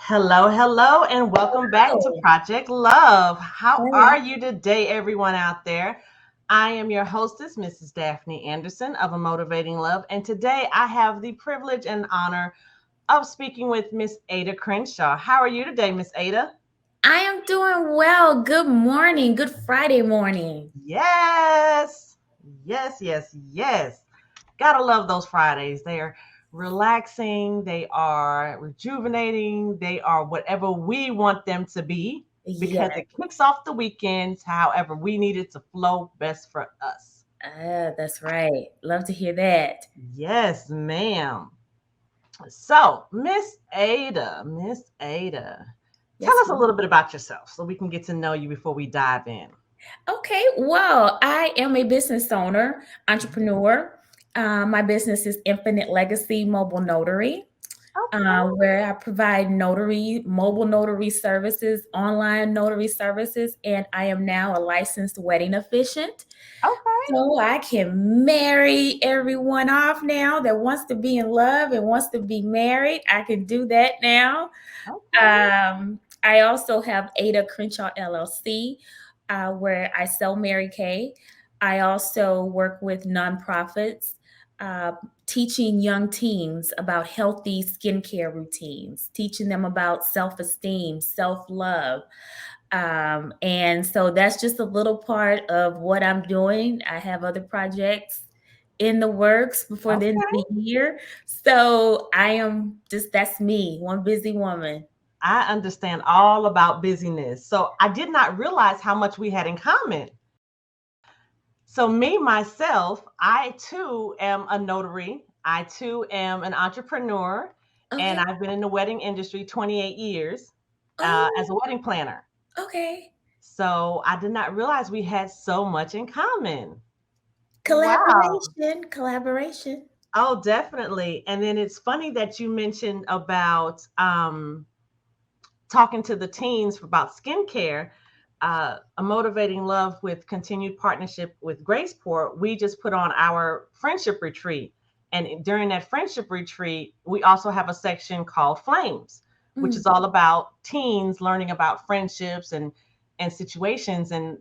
Hello, hello, and welcome back to Oh, Project Love. How are hey. you today, everyone out there? I am your hostess, Mrs. Daphne Anderson of A Motivating Love, and today I have the privilege and honor of speaking with Miss Ada Crenshaw. How are you today, Miss Ada? I am doing well. Good morning. Good Friday morning. Yes, yes. Gotta love those Fridays. They are relaxing, they are rejuvenating, they are whatever we want them to be because Yes, it kicks off the weekends however we need it to flow best for us. that's right. Love to hear that. Yes, ma'am. So, Miss Ada, tell Yes, us a little bit about yourself so we can get to know you before we dive in. okay, well, I am a business owner, entrepreneur. My business is Infinite Legacy Mobile Notary, Okay, where I provide mobile notary services, online notary services, and I am now a licensed wedding officiant. okay, So I can marry everyone off now that wants to be in love and wants to be married. I can do that now. okay. I also have Ada Crenshaw LLC, where I sell Mary Kay. I also work with nonprofits, uh, teaching young teens about healthy skincare routines, teaching them about self esteem, self love. And so that's just a little part of what I'm doing. I have other projects in the works before the end of Okay. the year. So I am just, that's me, one busy woman. I understand all about busyness. So I did not realize how much we had in common. So, me, myself, I too am a notary. I too am an entrepreneur. And Okay. I've been in the wedding industry 28 years as a Oh, wedding planner. okay. So, I did not realize we had so much in common. Wow. Collaboration. Oh, definitely. And then it's funny that you mentioned about talking to the teens about skincare, a motivating love with continued partnership with Graceport, we just put on our friendship retreat. And during that friendship retreat, we also have a section called Flames, which Mm, is all about teens learning about friendships and situations. And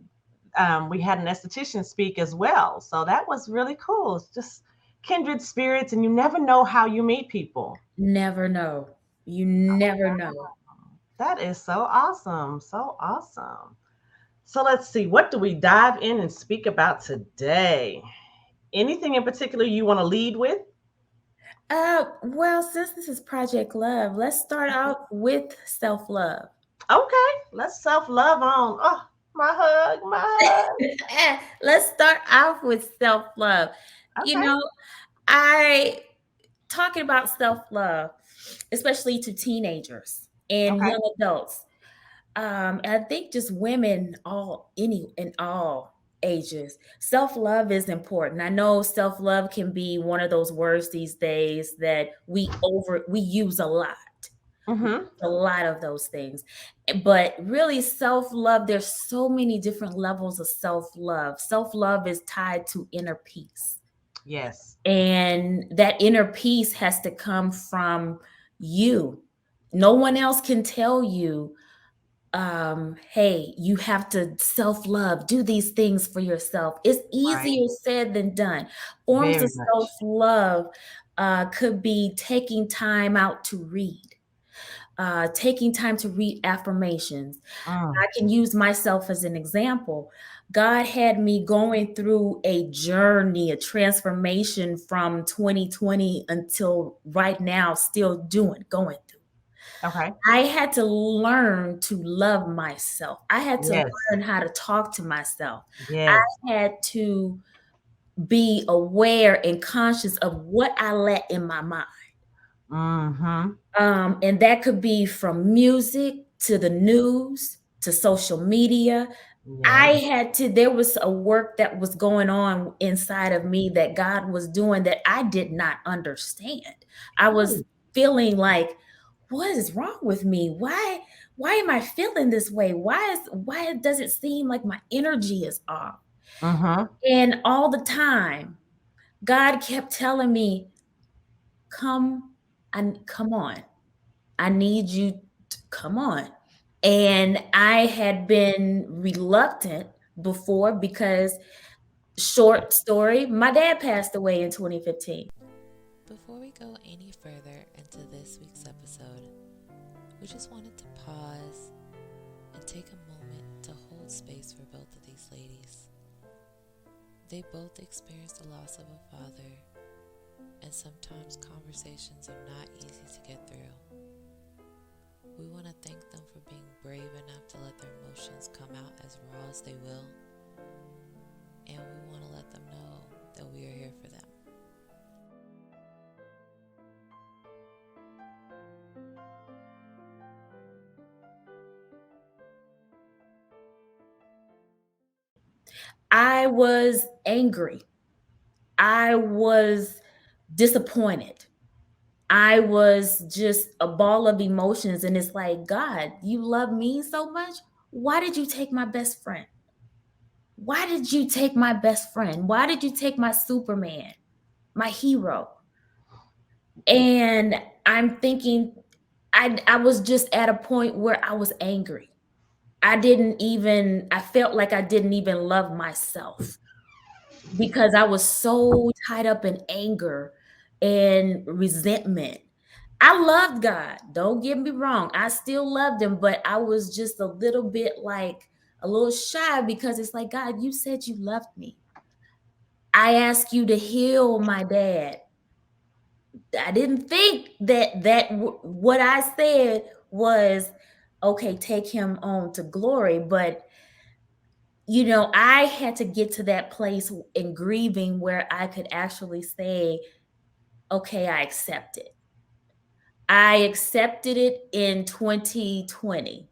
we had an esthetician speak as well. So that was really cool. It's just kindred spirits, and you never know how you meet people. never know. You never know. That is so awesome. So awesome. So let's see, what do we dive in and speak about today? Anything in particular you want to lead with? Well, since this is Project Love, let's start out with self love. Okay, let's self love on. Oh, my hug, my hug. Let's start off with self love. You Okay. know, I talking about self love, especially to teenagers and Okay. young adults. And I think just women, all any in all ages, self love is important. I know self love can be one of those words these days that we use a lot. Mm-hmm. A lot of those things. But really, self love, there's so many different levels of self love. Self love is tied to inner peace. Yes. And that inner peace has to come from you. No one else can tell you, hey, you have to self love, do these things for yourself. It's Right. easier said than done. Forms of Very self much. love could be taking time out to read, taking time to read affirmations. Mm. I can use myself as an example. God had me going through a journey, a transformation from 2020 until right now, still going through. Okay. I had to learn to love myself. I had to Yes. learn how to talk to myself. Yes. I had to be aware and conscious of what I let in my mind. Mm-hmm. And that could be from music to the news to social media. Yes. There was a work that was going on inside of me that God was doing that I did not understand. I was Ooh. feeling like, what is wrong with me? Why am I feeling this way? Why does it seem like my energy is off? Mm-hmm. And all the time, God kept telling me, come come on. I need you come on. And I had been reluctant before because, short story, my dad passed away in 2015. Before we go any further into this week's episode, we just wanted to pause and take a moment to hold space for both of these ladies. They both experienced the loss of a father, and sometimes conversations are not easy to get through. We want to thank them for being brave enough to let their emotions come out as raw as they will, and we want to let them know that we are here for them. I was angry. I was disappointed. I was just a ball of emotions. And it's like, God, you love me so much. Why did you take my best friend? Why did you take my best friend? Why did you take my Superman, my hero? And I'm thinking, I was just at a point where I was angry. I felt like I didn't even love myself because I was so tied up in anger and resentment. I loved God. Don't get me wrong. I still loved him, but I was just a little bit like a little shy because it's like, God, you said you loved me. I asked you to heal my dad. I didn't think what I said was okay, take him on to glory, but I had to get to that place in grieving where I could actually say, okay, I accept it. I accepted it in 2020.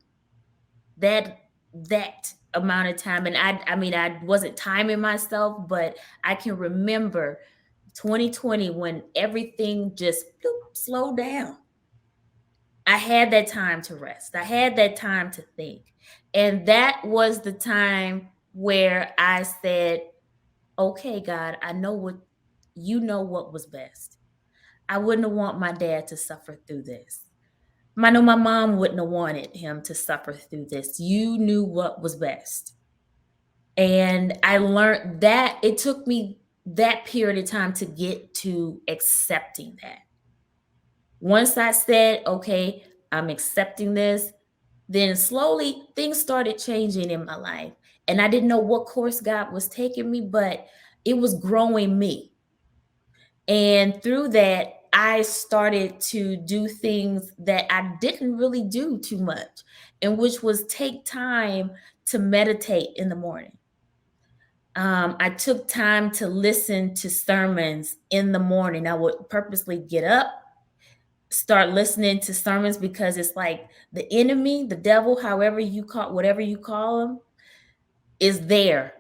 That amount of time. And I mean, I wasn't timing myself, but I can remember 2020 when everything just slowed down. I had that time to rest. I had that time to think. And that was the time where I said, okay, God, I know what was best. I wouldn't have want my dad to suffer through this. I know my mom wouldn't have wanted him to suffer through this. You knew what was best. And I learned that it took me that period of time to get to accepting that. Once I said, okay, I'm accepting this, then slowly things started changing in my life. And I didn't know what course God was taking me, but it was growing me. And through that, I started to do things that I didn't really do too much, and which was take time to meditate in the morning. I took time to listen to sermons in the morning. I would purposely get up, start listening to sermons because it's like the enemy, the devil, whatever you call him, is there.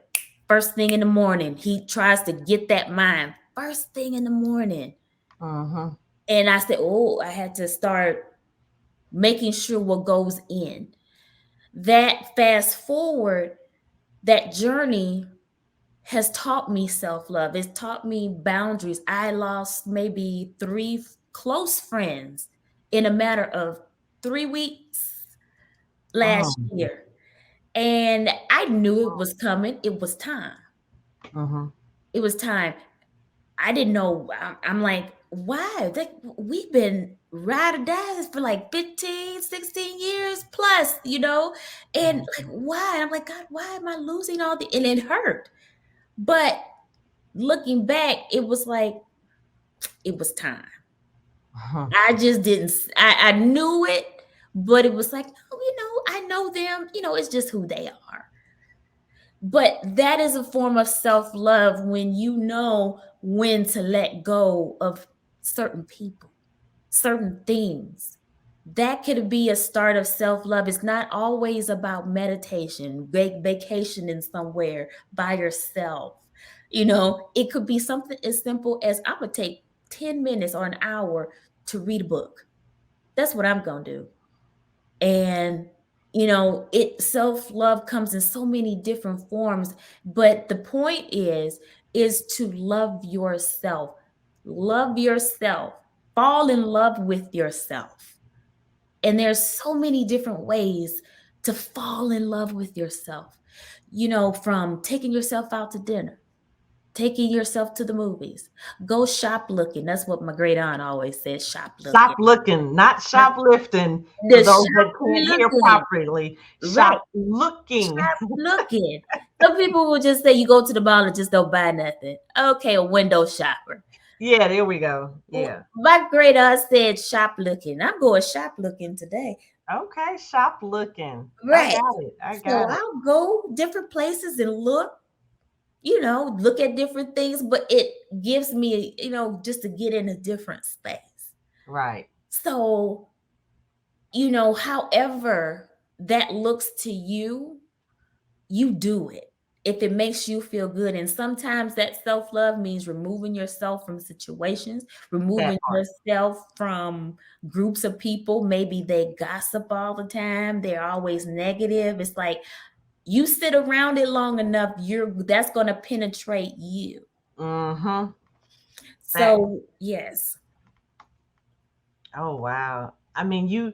First thing in the morning, he tries to get that mind. First thing in the morning. Mm-hmm. And I said, oh, I had to start making sure what goes in. That fast forward, that journey has taught me self-love. It's taught me boundaries. I lost maybe 3 close friends in a matter of 3 weeks last year. And I knew it was coming. It was time. Mm-hmm. It was time. I didn't know. I'm like, why? We've been ride or dies for like 15, 16 years plus, and like, why? I'm like, God, why am I losing all the, and it hurt. But looking back, it was like, it was time. I just didn't, I knew it, but it was like, no, I know them, it's just who they are. But that is a form of self-love when you know when to let go of certain people, certain things. That could be a start of self-love. It's not always about meditation, vacationing somewhere by yourself. It could be something as simple as I'm going to take 10 minutes or an hour to read a book. That's what I'm going to do. And self-love comes in so many different forms, but the point is to love yourself. Love yourself. Fall in love with yourself. And there's so many different ways to fall in love with yourself, from taking yourself out to dinner, taking yourself to the movies, go shop looking. That's what my great aunt always said, shop Shop looking. looking, not Shop- shoplifting. For The those shop that can't hear looking. properly, Right. shop looking. Shop looking. Some people will just say you go to the mall and just don't buy nothing. Okay, a window shopper. Yeah, there we go. Yeah. My great aunt said shop looking. I'm going shop looking today. Okay, shop looking. I Right. got it. I So got it. I'll go different places and look at different things, but it gives me, just to get in a different space. Right. So, however that looks to you, you do it if it makes you feel good. And sometimes that self-love means removing yourself from situations, That removing part. yourself from groups of people. Maybe they gossip all the time, they're always negative. It's like you sit around it long enough, that's going to penetrate you. Mm-hmm. That. So yes. Oh wow. I mean,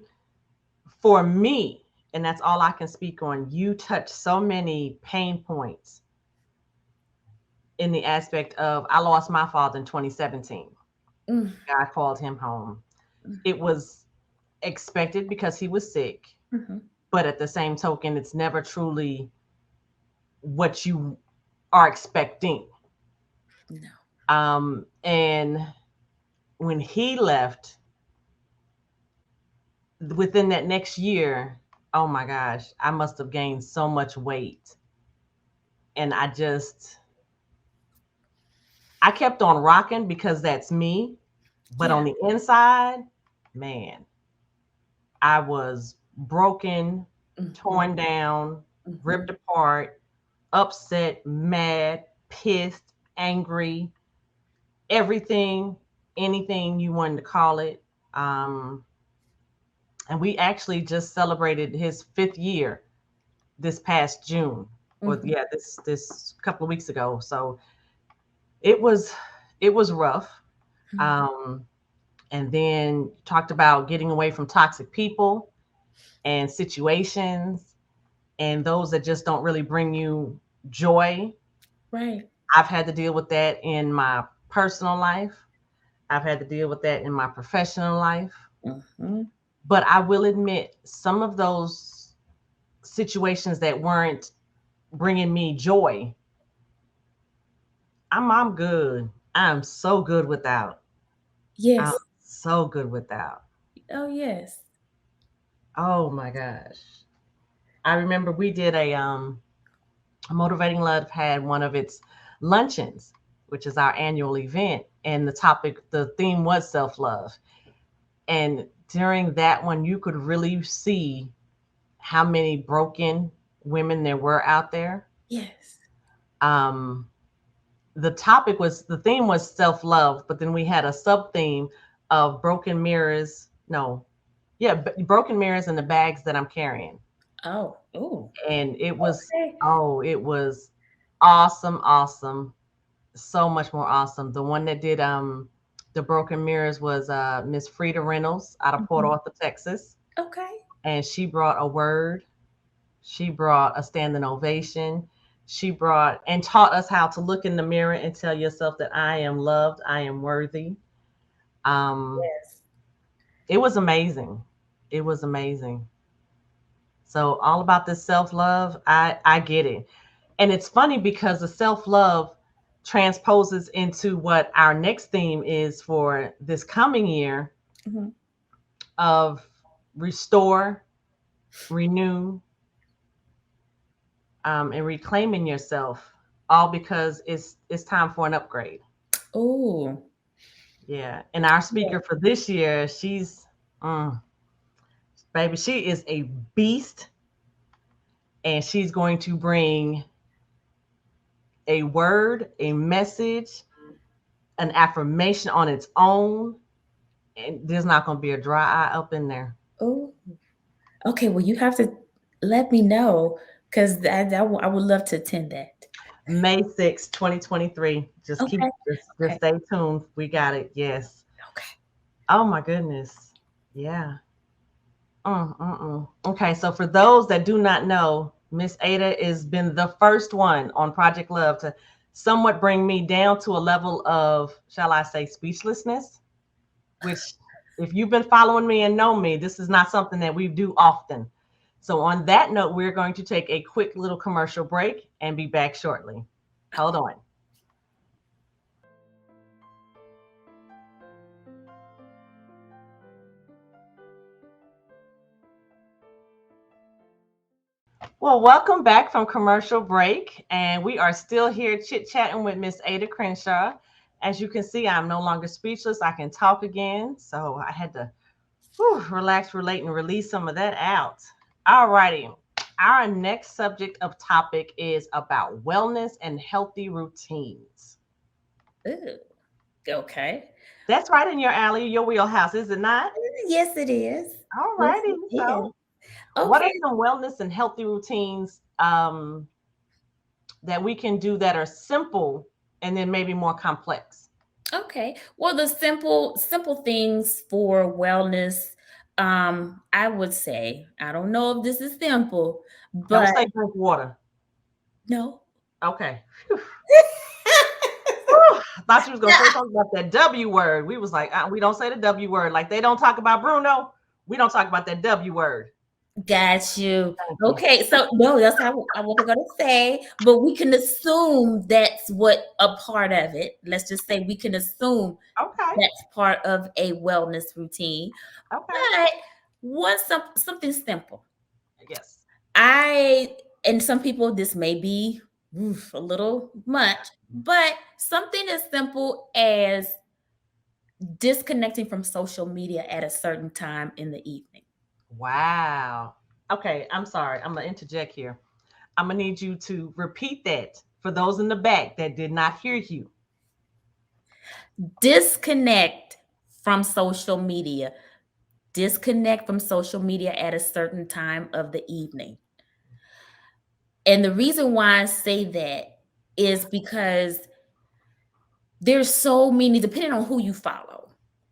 for me, and that's all I can speak on, you touch so many pain points in the aspect of I lost my father in 2017. Mm, God called him home. It was expected because he was sick, mhm. but at the same token, it's never truly what you are expecting. No. And when he left, within that next year, oh my gosh, I must have gained so much weight. And I kept on rocking because that's me. But Yeah. on the inside, man, I was broken, Mhm, torn down, ripped mhm. apart, upset, mad, pissed, angry, everything, anything you wanted to call it. Um, and we actually just celebrated his 5th year this past June, or Mhm, yeah, this couple of weeks ago. So it was it was rough. mhm. Um, and then talked about getting away from toxic people and situations and those that just don't really bring you joy. Right. I've had to deal with that in my personal life. I've had to deal with that in my professional life. Mhm. But I will admit, some of those situations that weren't bringing me joy, I'm good. I'm so good without. I'm Yes. so good without. Oh yes. Oh my gosh. I remember we did Motivating Love had one of its luncheons, which is our annual event, and the theme was self-love. And during that one, you could really see how many broken women there were out there. Yes. Um, the theme was self-love, but then we had a sub theme of broken mirrors. No, yeah, broken mirrors and the bags that I'm carrying. Oh. Oh. And Okay. it was awesome, awesome, so much more awesome. The one that did the broken mirrors was Miss Frida Reynolds out of Port Mhm. Arthur, Texas, Okay. and she brought a word. She brought a standing ovation. She brought and taught us how to look in the mirror and tell yourself that I am loved, I am worthy. Um, Yes. it was amazing. It was amazing. So all about this self-love, I get it. And it's funny because the self-love transposes into what our next theme is for this coming year Mhm. of restore, renew, and reclaiming yourself, all because it's time for an upgrade. Oh. Yeah. And our Yeah. speaker for this year, mm, baby, she is a beast, and she's going to bring a word, a message, an affirmation on its own, and there's not going to be a dry eye up in there. Oh. Okay. Well, you have to let me know because I would love to attend that. May 6th, 2023. Okay. Just Okay. stay tuned. We got it. Yes. Okay. Oh my goodness. Yeah. Okay, so for those that do not know, Miss Ada has been the first one on Project Love to somewhat bring me down to a level of, shall I say, speechlessness, which if you've been following me and know me, this is not something that we do often. So on that note, we're going to take a quick little commercial break and be back shortly. Hold on. Well, welcome back from commercial break. And we are still here chit-chatting with Miss Ada Crenshaw. As you can see, I'm no longer speechless. I can talk again. So I had to relax, relate, and release some of that out. All righty. Our next subject of topic is about wellness and healthy routines. Ooh, okay. That's right in your alley, your wheelhouse, is it not? Yes, it is. All Yes, righty. it is. So, what are Okay. some wellness and healthy routines that we can do that are simple and then maybe more complex? Okay. Well, the simple things for wellness, I would say, I don't know if this is simple, Don't but say drink water. no. Okay. Whew. I thought you was gonna No. say something about that W word. We was like, we don't say the W word. Like they don't talk about Bruno. We don't talk about that W word. Got you. Thank you. Okay, so no, that's how I wasn't gonna say, but we can assume that's what a part of it. Let's just say we can assume Okay. that's part of a wellness routine. Okay. But something simple. Yes. I and some people this may be a little much, but something as simple as disconnecting from social media at a certain time in the evening. Wow. Okay. I'm sorry. I'm gonna interject here. I'm gonna need you to repeat that for those in the back that did not hear you. Disconnect from social media. Disconnect from social media at a certain time of the evening. And the reason why I say that is because there's so many, depending on who you follow,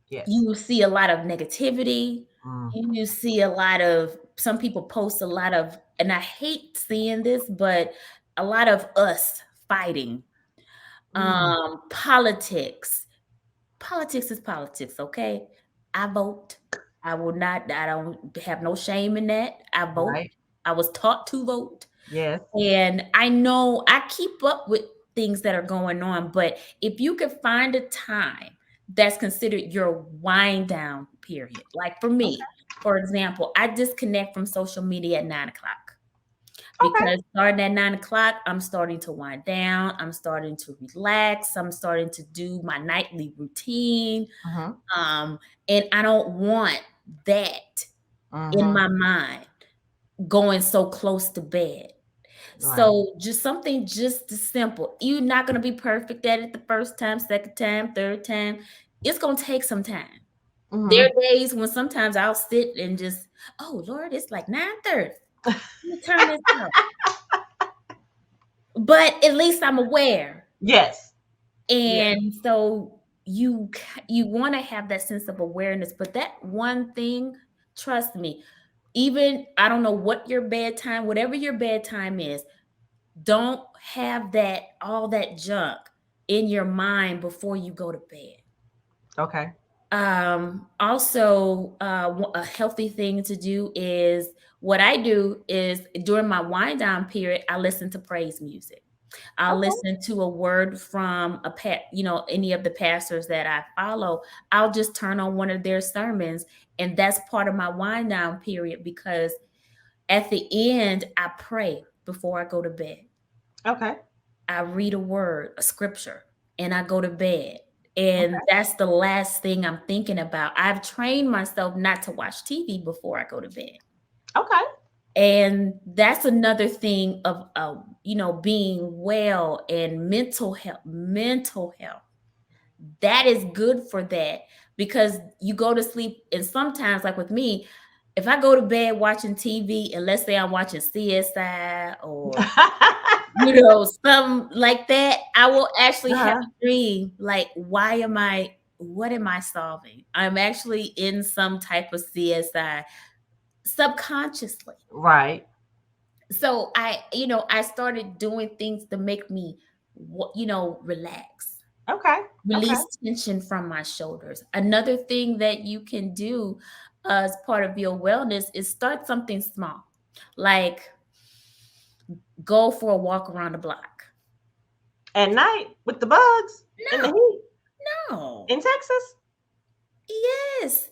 Yes. you will see a lot of negativity. Mm. You see a lot of, some people post a lot of, and I hate seeing this, but a lot of us fighting, Mm. politics. Politics is politics, okay? I vote. I don't have no shame in that. I vote. Right. I was taught to vote. Yes. And I know I keep up with things that are going on, but if you could find a time that's considered your wind down period, like for Okay. me, for example, I disconnect from social media at 9 o'clock Okay. because starting at 9 o'clock, I'm starting to wind down, I'm starting to relax, I'm starting to do my nightly routine. Mm-hmm. Um, and I don't want that in Mm-hmm. my mind going so close to bed. Right. So just something just as simple. You're not gonna be perfect at it the first time, second time, third time. It's gonna take some time. There Mm-hmm. are days when sometimes I'll sit and just, oh Lord, it's like 9:30. Let me turn this off. But at least I'm aware. Yes. Yes. And so you want to have that sense of awareness, but that one thing, trust me, even I don't know what your bedtime, whatever your bedtime is, don't have that all that junk in your mind before you go to bed. Okay. Also, a healthy thing to do is what I do is during my wind down period, I listen to praise music. I'll Okay. listen to a word from any of the pastors that I follow. I'll just turn on one of their sermons, and that's part of my wind down period because at the end, I pray before I go to bed. Okay. I read a word, a scripture, and I go to bed. And Okay. that's the last thing I'm thinking about. I've trained myself not to watch TV before I go to bed. Okay. And that's another thing of being well and mental health. That is good for that because you go to sleep and sometimes like with me, if I go to bed watching TV and let's say I'm watching CSI or something like that, I will actually have Uh-huh. a dream like, what am I solving? I'm actually in some type of CSI subconsciously. Right. So I started doing things to make me, relax, Okay. Okay. release tension from my shoulders. Another thing that you can do as part of your wellness is start something small, like go for a walk around the block. At night with the bugs and the No, heat no. in Texas. Yes.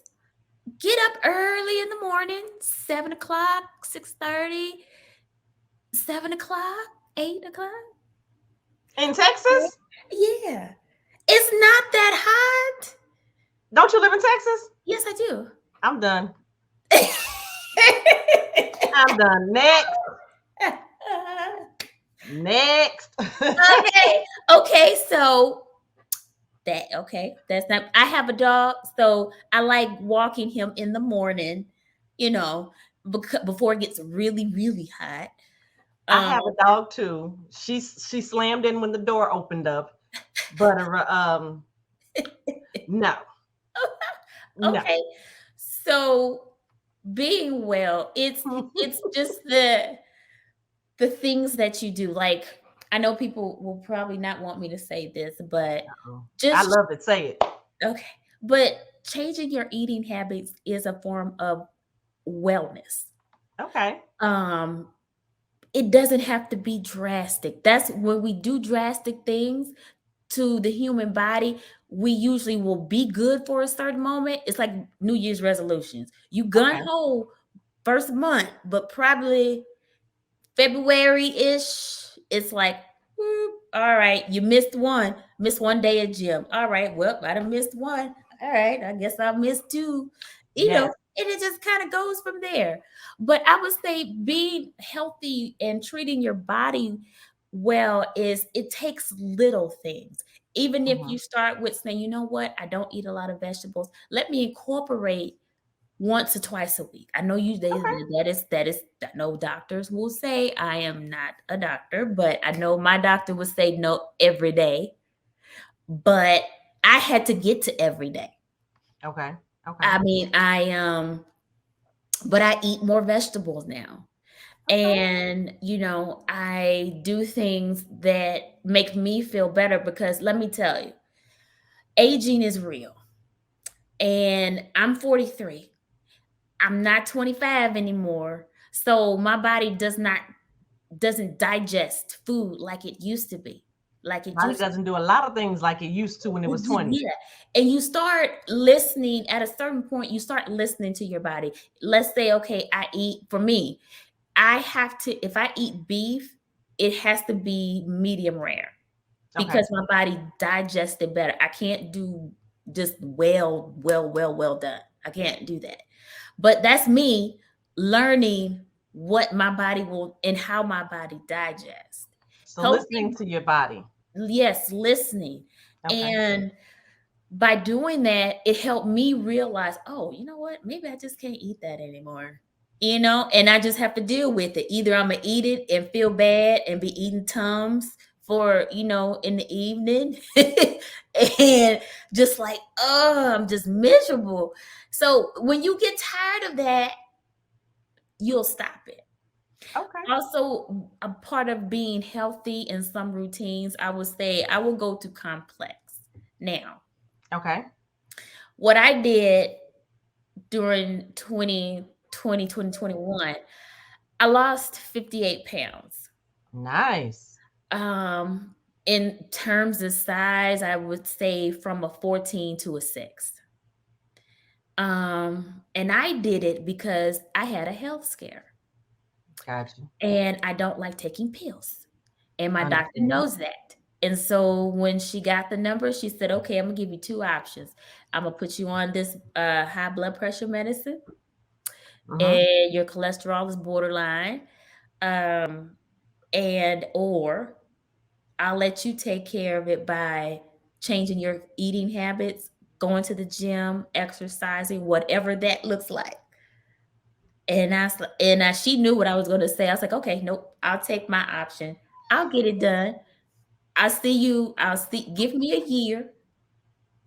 Get up early in the morning, 7 o'clock, 6:30, 7 o'clock, 8 o'clock. In Texas? Yeah. It's not that hot. Don't you live in Texas? Yes, I do. I'm done. I'm done. Next. Next. Okay. Okay, so that's not, I have a dog, so I like walking him in the morning, you know, before it gets really, really hot. I Um, have a dog too. She slammed in when the door opened up. But no. No. okay. So being well, it's just the things that you do. Like, I know people will probably not want me to say this, but I just love it. Say it. okay. But changing your eating habits is a form of wellness. Okay. Um, it doesn't have to be drastic. That's when we do drastic things to the human body, we usually will be good for a certain moment. It's like New Year's resolutions. You gun Okay. ho first month, but probably February-ish, it's like, all right, you missed one day at gym. All right, well, I done missed one. All right, I guess I'll miss two. Yes. And it just kind of goes from there. But I would say being healthy and treating your body well is it takes little things. Even if Mhm. you start with saying, you know what, I don't eat a lot of vegetables. Let me incorporate once or twice a week. I know Okay. that is I know doctors will say I am not a doctor, but I know my doctor would say no every day. But I had to get to every day. Okay. Okay. I mean, but I eat more vegetables now. Okay. And I do things that make me feel better because let me tell you, aging is real. And I'm 43. I'm not 25 anymore. So my body doesn't digest food like it used to be. Like it Body used to. doesn't do a lot of things like it used to when it was 20. Yeah. And you start listening at a certain point, you start listening to your body. Let's say, okay, for me, I have to, if I eat beef, it has to be medium rare Okay. because my body digests it better. I can't do just well done. I can't do that. But that's me learning what my body will and how my body digests. So listening Helping, to your body. yes, listening. Okay. And by doing that, it helped me realize, oh, you know what? Maybe I just can't eat that anymore. And I just have to deal with it. Either I'm gonna eat it and feel bad and be eating Tums for, in the evening and just like, oh, I'm just miserable. So when you get tired of that, you'll stop it. Okay. Also, a part of being healthy in some routines, I would say I will go to complex. Now, Okay. what I did during 2020, 2021, I lost 58 pounds. Nice. Um, in terms of size, I would say from a 14 to a 6. And I did it because I had a health scare Gotcha. and I don't like taking pills. And my doctor Understand. knows that. And so when she got the number, she said, okay, I'm gonna give you two options. I'm gonna put you on this high blood pressure medicine, Mm-hmm. and your cholesterol is borderline. And or I'll let you take care of it by changing your eating habits, going to the gym, exercising, whatever that looks like. She knew what I was going to say. I was like, okay, nope, I'll take my option. I'll get it done. I'll see you. Give me a year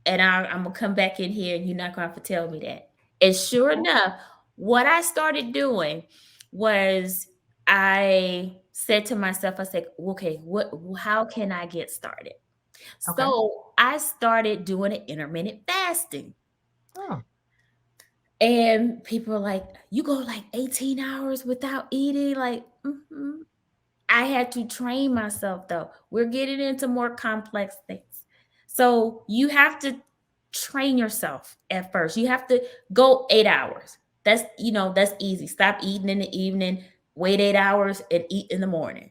and I'm going to come back in here and you're not going to have to tell me that. And sure enough, What I started doing was I said to myself, I said, okay, how can I get started? Okay. So I started doing an intermittent fasting. Oh. And people are like, you go like 18 hours without eating? Like, I had to train myself though. We're getting into more complex things. So you have to train yourself at first. You have to go 8 hours. That's easy. Stop eating in the evening, wait 8 hours, and eat in the morning.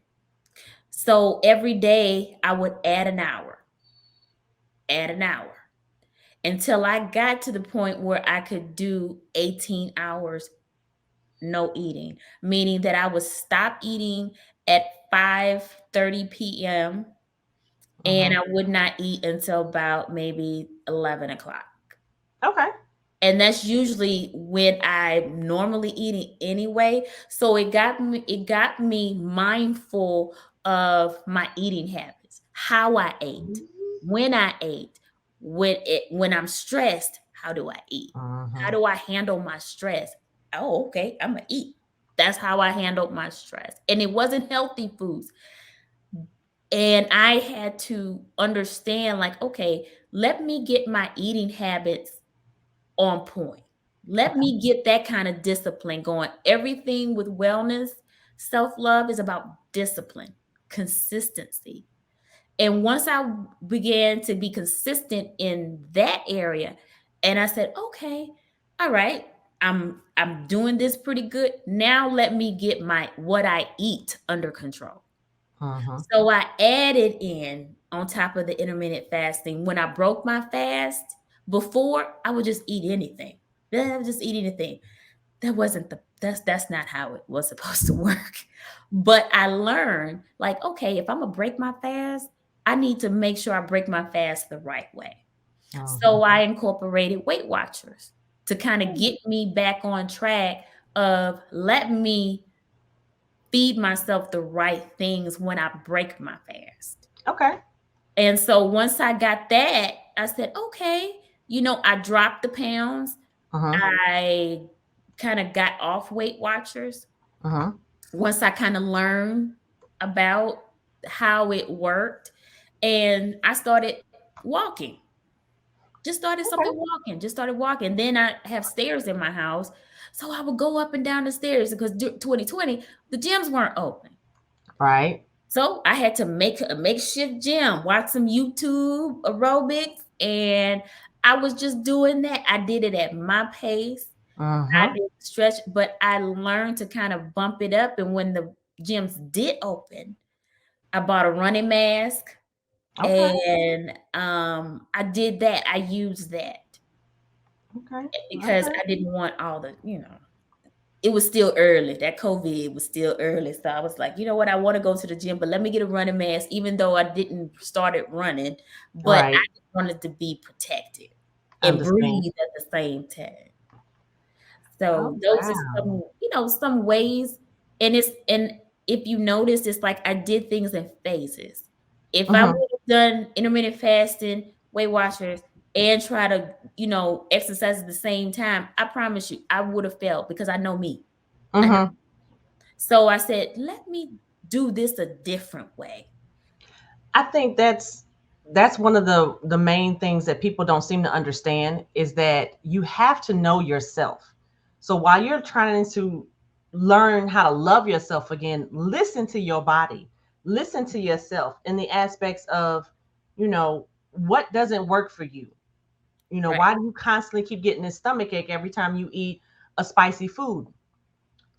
So every day I would add an hour until I got to the point where I could do 18 hours no eating, meaning that I would stop eating at 5:30 p.m. and Mm-hmm. I would not eat until about maybe 11 o'clock. Okay. And that's usually when I'm normally eating anyway. So it got me mindful of my eating habits, how I ate, when I ate, when I'm stressed, how do I eat? How Mm-hmm. do I handle my stress? Oh, okay, I'm gonna eat. That's how I handled my stress. And it wasn't healthy foods. And I had to understand, like, okay, let me get my eating habits on point. Let me get that kind of discipline going. Everything with wellness, self love is about discipline, consistency. And once I began to be consistent in that area, and I said, okay, all right, I'm doing this pretty good. Now let me get my what I eat under control. Mm-hmm. So I added in on top of the intermittent fasting. When I broke my fast, before I would just eat anything. Then I would just eat anything. That's not how it was supposed to work. But I learned, like, okay, if I'm gonna break my fast, I need to make sure I break my fast the right way. Mm-hmm. So I incorporated Weight Watchers to kind of get me back on track of let me feed myself the right things when I break my fast. Okay. And so once I got that, I said, okay, I dropped the pounds. Mm-hmm. I kind of got off Weight Watchers Mm-hmm. once I kind of learned about how it worked. And I started walking. Okay. Just started walking. Then I have stairs in my house. So I would go up and down the stairs because 2020, the gyms weren't open. Right. So I had to make a makeshift gym, watch some YouTube aerobics, and I was just doing that. I did it at my pace. I Mm-hmm. did stretch, but I learned to kind of bump it up. And when the gyms did open, I bought a running mask Okay. and I did that. I used that Okay. because Okay. I didn't want all it was still early. That COVID was still early. So I was like, you know what? I want to go to the gym, but let me get a running mask, even though I didn't start it running. But I Right. just wanted to be protected and Understand. breathe at the same time. Oh So those are wow. some ways. And if you notice, it's like I did things in phases. If I Mm-hmm. would have done intermittent fasting, Weight Watchers, and try to, exercise at the same time, I promise you, I would have failed because I know me. I know. Mm-hmm. So I said, let me do this a different way. I think that's one of the main things that people don't seem to understand is that you have to know yourself. So while you're trying to learn how to love yourself again, listen to your body, listen to yourself in the aspects of, what doesn't work for you. Right. Why do you constantly keep getting this stomach ache every time you eat a spicy food?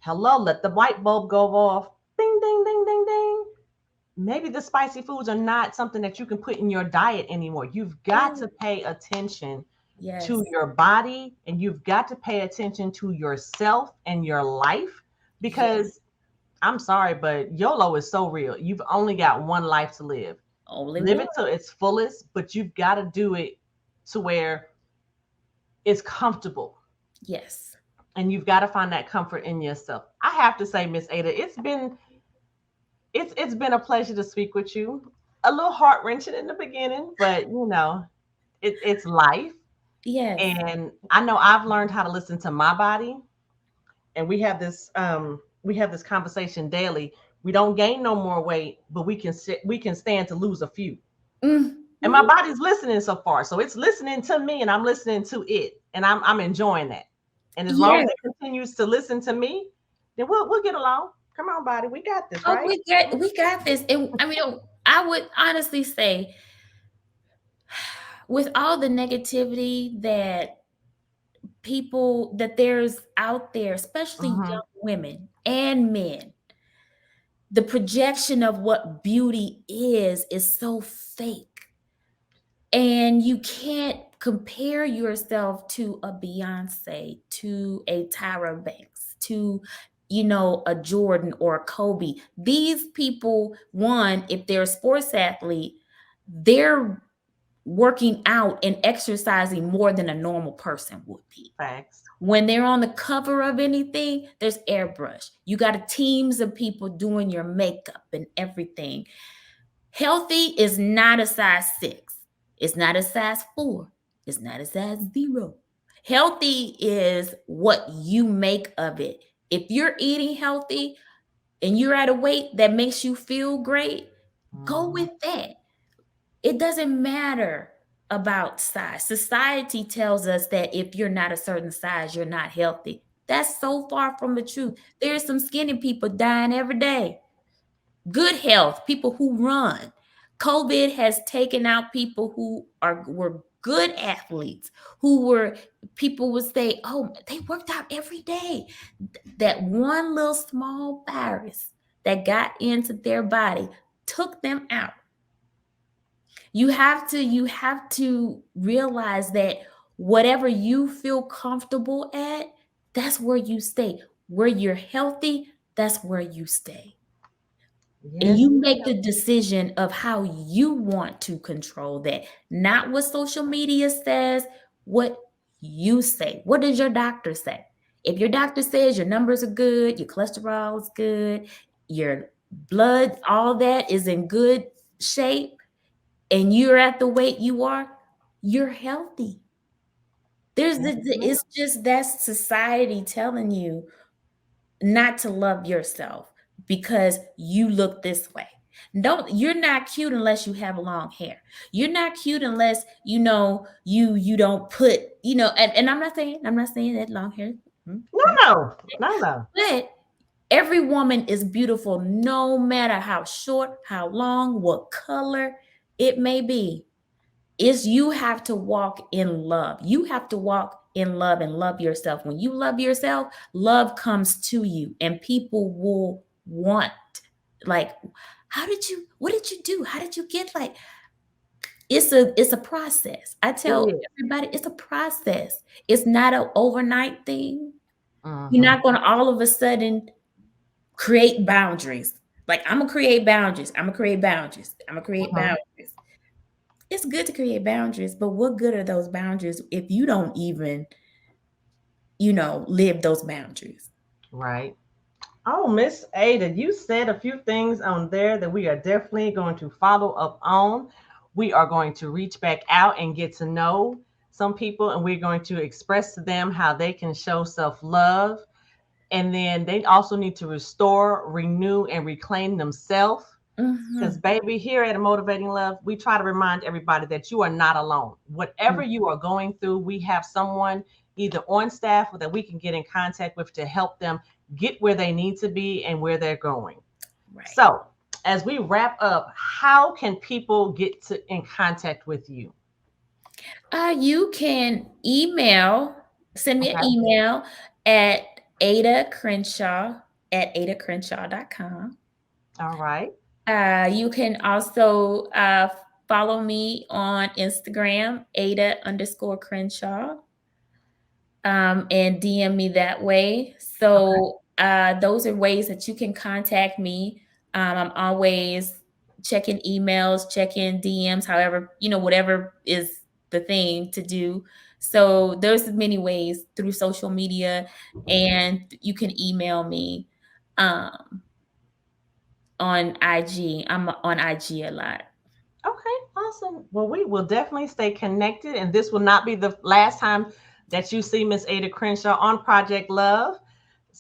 Hello, let the light bulb go off. Ding, ding, ding, ding, ding. Maybe the spicy foods are not something that you can put in your diet anymore. You've got Oh, to pay attention to yes. your body and you've got to pay attention to yourself and your life Yes. because I'm sorry, but YOLO is so real. You've only got one life to live. Only Live one. it to its fullest, but you've got to do it to where it's comfortable Yes. and you've got to find that comfort in yourself. I have to say, Miss Ada, it's been a pleasure to speak with you. A little heart wrenching in the beginning, but it's life. Yes. And I know I've learned how to listen to my body and we have this conversation daily. We don't gain no more weight, but we can stand to lose a few. And my Mm-hmm. body's listening so far. So it's listening to me and I'm listening to it. And I'm enjoying that. And as long Yeah. as it continues to listen to me, then we'll get along. Come on, body. We got this, Oh, right? we got this. And I mean, I would honestly say, with all the negativity that there's out there, especially Mm-hmm. young women and men, the projection of what beauty is so fake. And you can't compare yourself to a Beyonce, to a Tyra Banks, to a Jordan or a Kobe. These people, one, if they're a sports athlete, they're working out and exercising more than a normal person would be. Facts. When they're on the cover of anything, there's airbrush. You got teams of people doing your makeup and everything. Healthy is not a size 6. It's not a size 4. It's not a size 0. Healthy is what you make of it. If you're eating healthy and you're at a weight that makes you feel great, go Mm-hmm. with that. It doesn't matter about size. Society tells us that if you're not a certain size, you're not healthy. That's so far from the truth. There's some skinny people dying every day. Good health, people who run. COVID has taken out people who were good athletes, who were people would say, "Oh, they worked out every day." That one little small virus that got into their body took them out. You have to realize that whatever you feel comfortable at, that's where you stay. Where you're healthy, that's where you stay. And Yes. you make the decision of how you want to control that, not what social media says, what you say. What does your doctor say? If your doctor says your numbers are good, your cholesterol is good, your blood, all that is in good shape, and you're at the weight you are, you're healthy. Yes, It's just that society telling you not to love yourself because you look this way. You're not cute unless you have long hair. You're not cute unless you don't put, and I'm not saying that long hair. Not, no, no, no. but every woman is beautiful no matter how short, how long, what color it may be. Is you have to walk in love. You have to walk in love and love yourself. When you love yourself, love comes to you and people will want, like, what did you do? How did you get, like, it's a process. I It tell is. everybody it's a process. It's not an overnight thing. You're Mm-hmm. not going to all of a sudden create boundaries. Like, I'm going to create boundaries. I'm going to create boundaries. I'm going to create Mm-hmm. boundaries. It's good to create boundaries, but what good are those boundaries if you don't even, live those boundaries? Right. Oh, Miss Ada, you said a few things on there that we are definitely going to follow up on. We are going to reach back out and get to know some people, and we're going to express to them how they can show self love. And then they also need to restore, renew, and reclaim themselves. Because, Mhm. baby, here at A Motivating Love, we try to remind everybody that you are not alone. Whatever you are going through, we have someone either on staff or that we can get in contact with to help them get where they need to be and where they're going. Right. So, as we wrap up, how can people get in contact with you? You can send me an Okay. email at Ada Crenshaw at adacrenshaw.com. All right. You can also follow me on Instagram, Ada_Crenshaw, and DM me that way. Okay. So those are ways that you can contact me. I'm always checking emails, checking DMs, however, whatever is the thing to do. So there's many ways through social media, and you can email me um, on IG. I'm on IG a lot. Okay, awesome. Well, we will definitely stay connected, and this will not be the last time that you see Miss Ada Crenshaw on Project Love.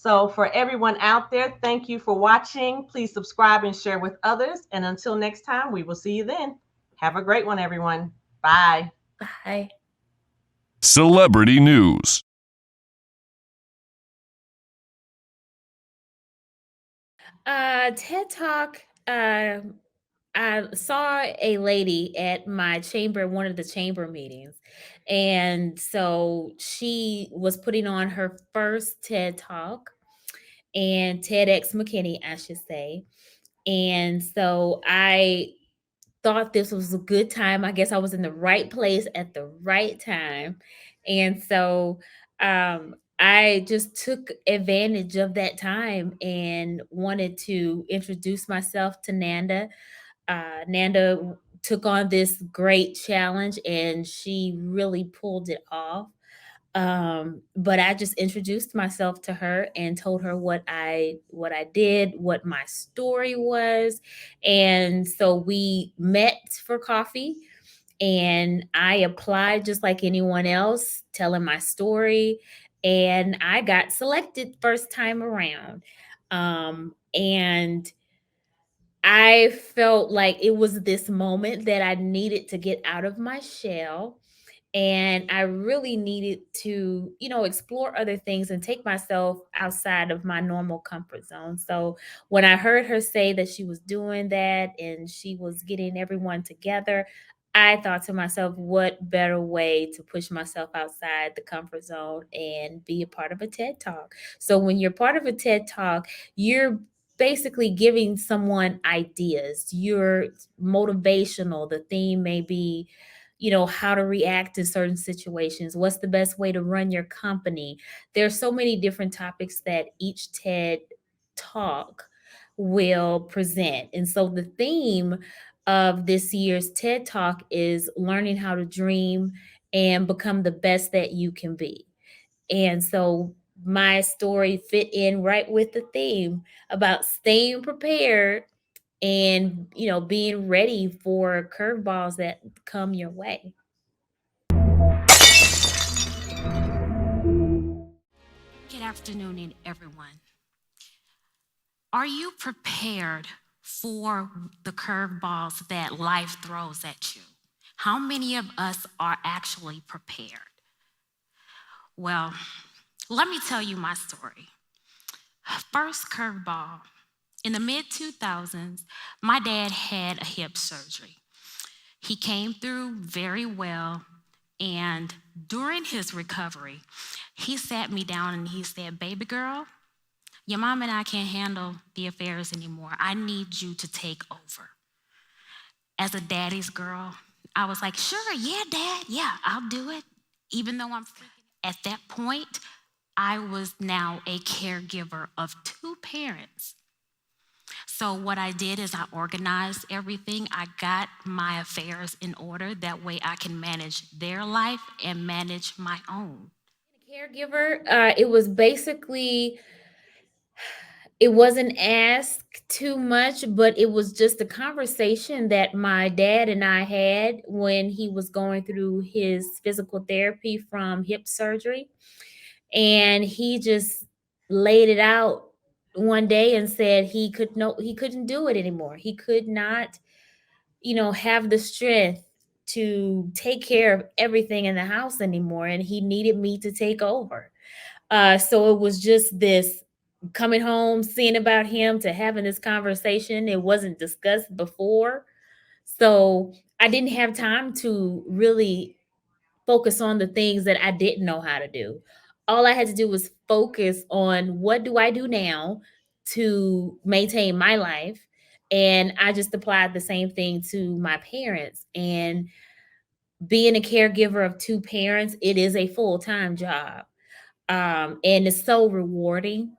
So, for everyone out there, thank you for watching. Please subscribe and share with others. And until next time, we will see you then. Have a great one, everyone. Bye. Bye. Celebrity News. TED Talk. I saw a lady at my chamber, one of the chamber meetings. And so she was putting on her first TED Talk and TEDx McKinney, I should say. And so I thought this was a good time. I guess I was in the right place at the right time. And so I just took advantage of that time and wanted to introduce myself to Nanda. Nanda took on this great challenge and she really pulled it off. But I just introduced myself to her and told her what I did, what my story was. And so we met for coffee and I applied just like anyone else, telling my story. And I got selected first time around. And I felt like it was this moment that I needed to get out of my shell, and I really needed to, explore other things and take myself outside of my normal comfort zone. So when I heard her say that she was doing that and she was getting everyone together, I thought to myself, what better way to push myself outside the comfort zone and be a part of a TED Talk? So when you're part of a TED Talk, you're basically giving someone ideas. You're motivational. The theme may be, how to react in certain situations. What's the best way to run your company? There's so many different topics that each TED Talk will present. And so the theme of this year's TED Talk is learning how to dream and become the best that you can be. And so my story fit in right with the theme about staying prepared and, being ready for curveballs that come your way. Good afternoon, everyone. Are you prepared for the curveballs that life throws at you? How many of us are actually prepared? Well, let me tell you my story. First curveball. In the mid 2000s, my dad had a hip surgery. He came through very well, and during his recovery, he sat me down and he said, "Baby girl, your mom and I can't handle the affairs anymore. I need you to take over." As a daddy's girl, I was like, "Sure, yeah, Dad, yeah, I'll do it." Even though I'm freaking at that point, I was now a caregiver of two parents. So what I did is I organized everything. I got my affairs in order. That way I can manage their life and manage my own. Caregiver, it was basically, it wasn't asked too much, but it was just a conversation that my dad and I had when he was going through his physical therapy from hip surgery. And he just laid it out one day and said he couldn't do it anymore. He could not, have the strength to take care of everything in the house anymore, and he needed me to take over. So it was just this coming home, seeing about him to having this conversation. It wasn't discussed before. So I didn't have time to really focus on the things that I didn't know how to do. All I had to do was focus on what do I do now to maintain my life. And I just applied the same thing to my parents. And being a caregiver of two parents, it is a full time job. And it's so rewarding.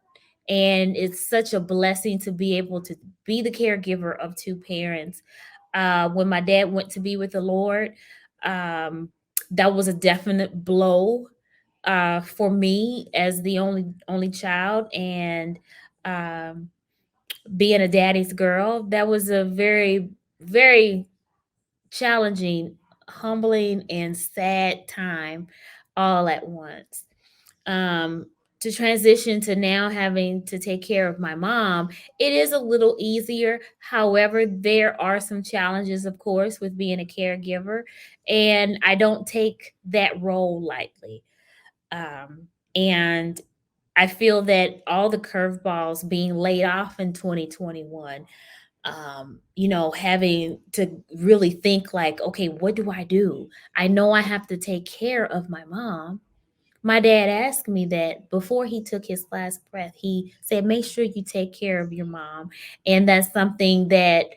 And it's such a blessing to be able to be the caregiver of two parents. When my dad went to be with the Lord, um, that was a definite blow for me as the only child, and um, being a daddy's girl. That was a very, very challenging, humbling, and sad time all at once. Um, to transition to now having to take care of my mom, it is a little easier. However, there are some challenges, of course, with being a caregiver, and I don't take that role lightly. And I feel that all the curveballs being laid off in 2021, having to really think like, okay, what do I do? I know I have to take care of my mom. My dad asked me that before he took his last breath. He said, make sure you take care of your mom. And that's something that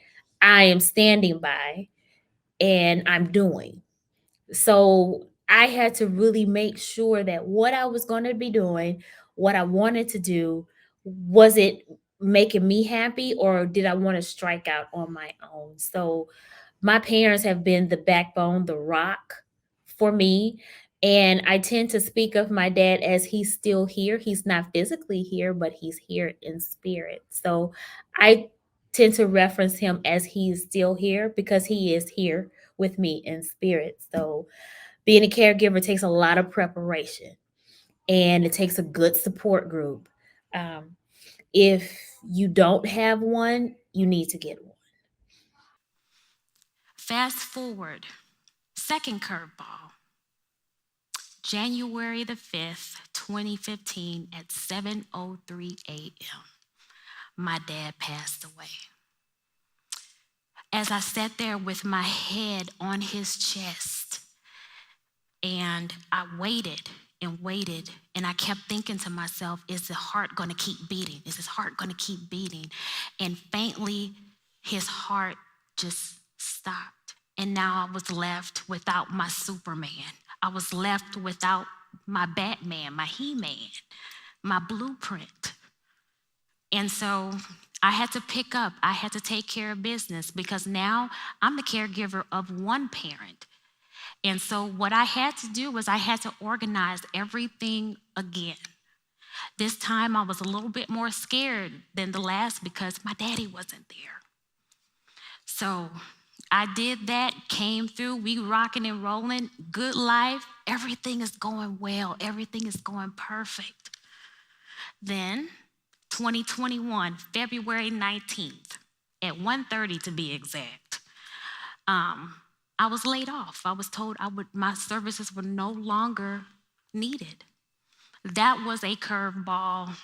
I am standing by and I'm doing. So I had to really make sure that what I was going to be doing, what I wanted to do, was it making me happy or did I want to strike out on my own? So my parents have been the backbone, the rock for me. And I tend to speak of my dad as he's still here. He's not physically here, but he's here in spirit. So I tend to reference him as he's still here because he is here with me in spirit. So being a caregiver takes a lot of preparation and it takes a good support group. Um, if you don't have one, you need to get one. Fast forward, second curveball. January the 5th, 2015 at 7:03 a.m. My dad passed away. As I sat there with my head on his chest, and I waited and waited, and I kept thinking to myself, is the heart gonna keep beating? Is his heart gonna keep beating? And faintly, his heart just stopped. And now I was left without my Superman. I was left without my Batman, my He-Man, my blueprint. And so I had to pick up, I had to take care of business because now I'm the caregiver of one parent. And so what I had to do was I had to organize everything again. This time I was a little bit more scared than the last because my daddy wasn't there. So I did that, came through, we rocking and rolling, good life, everything is going well, everything is going perfect. Then 2021, February 19th, at 1:30 to be exact, I was laid off. I was told my services were no longer needed. That was a curveball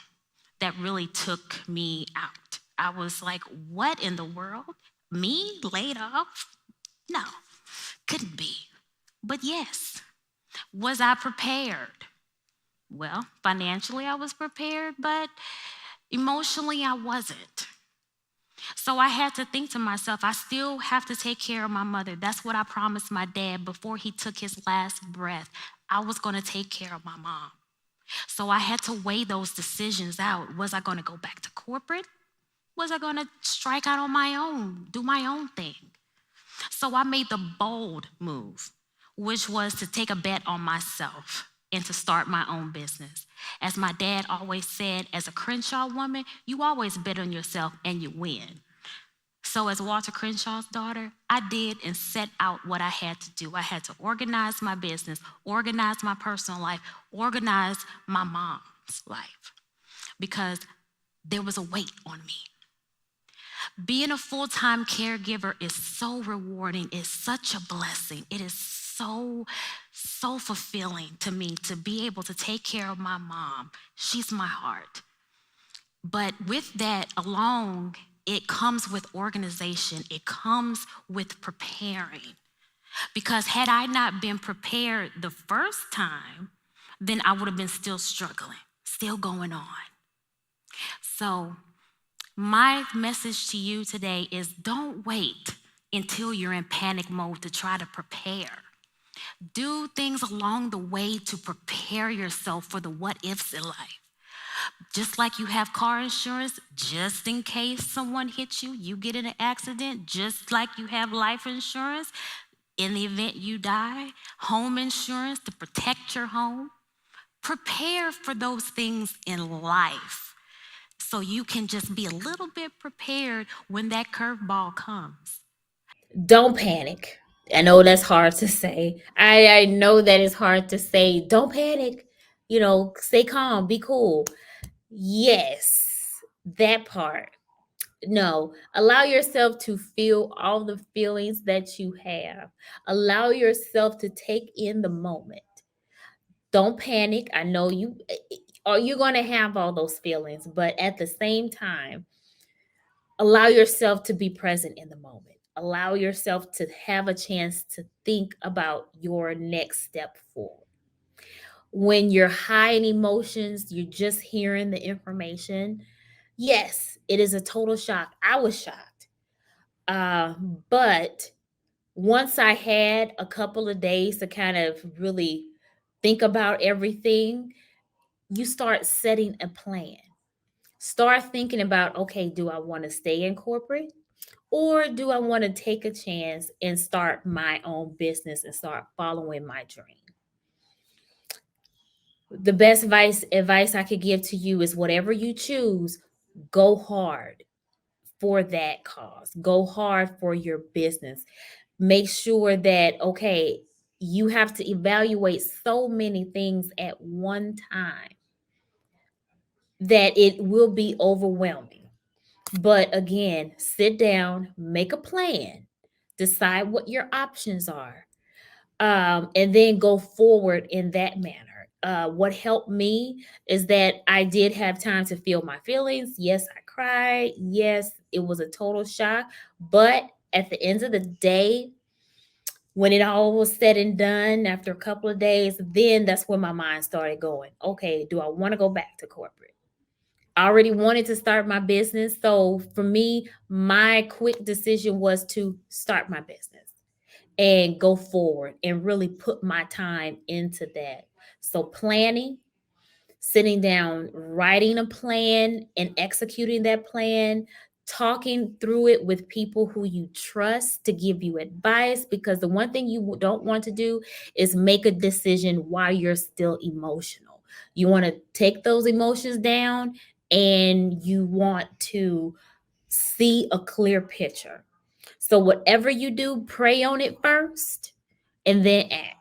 that really took me out. I was like, what in the world? Me laid off? No, couldn't be. But yes, was I prepared? Well, financially I was prepared, but emotionally I wasn't. So I had to think to myself, I still have to take care of my mother. That's what I promised my dad before he took his last breath. I was going to take care of my mom. So I had to weigh those decisions out. Was I going to go back to corporate? Was I going to strike out on my own, do my own thing? So I made the bold move, which was to take a bet on myself and to start my own business. As my dad always said, as a Crenshaw woman, you always bet on yourself and you win. So as Walter Crenshaw's daughter, I did and set out what I had to do. I had to organize my business, organize my personal life, organize my mom's life, because there was a weight on me. Being a full-time caregiver is so rewarding. It's such a blessing. It is so fulfilling to me to be able to take care of my mom. She's my heart. But with that along, it comes with organization. It comes with preparing. Because had I not been prepared the first time, then I would have been still struggling, still going on. So my message to you today is don't wait until you're in panic mode to try to prepare. Do things along the way to prepare yourself for the what ifs in life. Just like you have car insurance, just in case someone hits you, you get in an accident, just like you have life insurance in the event you die, home insurance to protect your home. Prepare for those things in life so you can just be a little bit prepared when that curveball comes. Don't panic. I know that's hard to say. I know that it's hard to say, don't panic. stay calm, be cool. Yes, that part. No, allow yourself to feel all the feelings that you have. Allow yourself to take in the moment. Don't panic. I know you're going to have all those feelings, but at the same time, allow yourself to be present in the moment. Allow yourself to have a chance to think about your next step forward. When you're high in emotions, you're just hearing the information. Yes, it is a total shock. I was shocked. But once I had a couple of days to kind of really think about everything, you start setting a plan. Start thinking about, okay, do I want to stay in corporate? Or do I want to take a chance and start my own business and start following my dream? The best advice I could give to you is whatever you choose, go hard for that cause. Go hard for your business. Make sure that, okay, you have to evaluate so many things at one time that it will be overwhelming. But again, sit down, make a plan, decide what your options are, and then go forward in that manner. What helped me is that I did have time to feel my feelings. Yes, I cried. Yes, it was a total shock. But at the end of the day, when it all was said and done, after a couple of days, then that's when my mind started going, okay, do I want to go back to corporate? I already wanted to start my business. So for me, my quick decision was to start my business and go forward and really put my time into that. So planning, sitting down, writing a plan and executing that plan, talking through it with people who you trust to give you advice, because the one thing you don't want to do is make a decision while you're still emotional. You want to take those emotions down and you want to see a clear picture. So whatever you do, pray on it first and then act.